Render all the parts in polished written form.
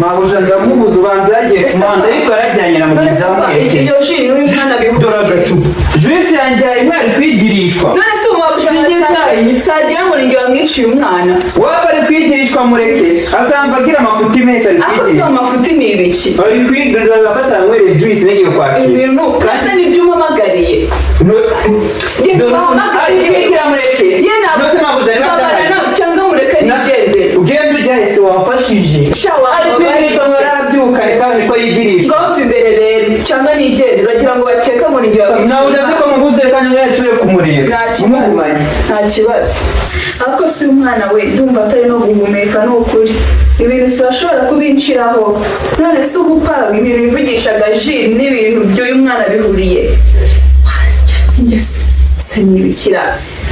mabuja ndamubuza ubanza yagiye kumanda ariko yarajyanye na mugenzi wawe iyo shiri n'umwana bihudora agacupa Joyce yanjye imwe ari kwigirishwa none se mabuja sagira ngo ninjye wamwiciye umwana waba ari kwigirishwa mureke azamba agira amafuti menshi ari kwigirishwa ako amafuti ni ibiki ari kwigirira agafata mwere Joyce nagiye kwakira ibintu kase nibyo umamagariye cyangwa mureke nigende ugende ujyahise wafashije ari kwigirishwa barabyuka kandi ko yigirishwa ngomva imbere rero cyangwa nigende uragira ngo bakeka ngo ninjye nawe udaze ko mubuze kandi yatuye kumureba nta kibazo ariko si umwana we ndumva atari no guhumeka ni ukuri ibintu sibashobora kubinciraho none se ubupanga ibintu bivugishaga ji n'ibintu by'uyu mwana bihuriye se nibikira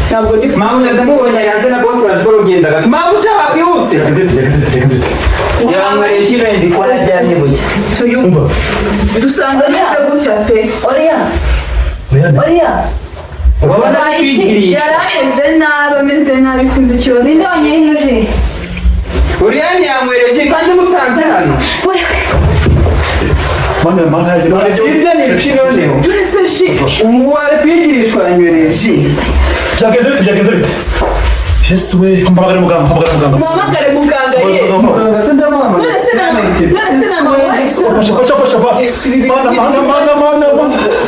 ntabwo ndi mabuja ndamubonye yanze na boss arashobora kugenda gato mabuja wakwihuse yamwaye shirendi kwa ryanye buke tuyumva dusanga neza gutya pe Oria wabona kwigirira yarameze nabi ameze nabi sinzi ikibazo ninde wanyereje Oriane yamwereje kandi musanze hano Mana haje no sibyo ni biciro leo none se shi umuware kwigirishwa yanywereje byageze Yesu we mbagare muganga muhamagare muganga ye muganga se ndamama none se na mama mana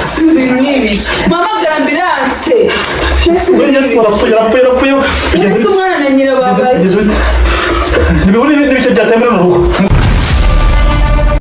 si ibintu n'ibiki muhamagare ambilanse Yesu warapfuye none se umwana na nyina babaye Niburi bice byatembera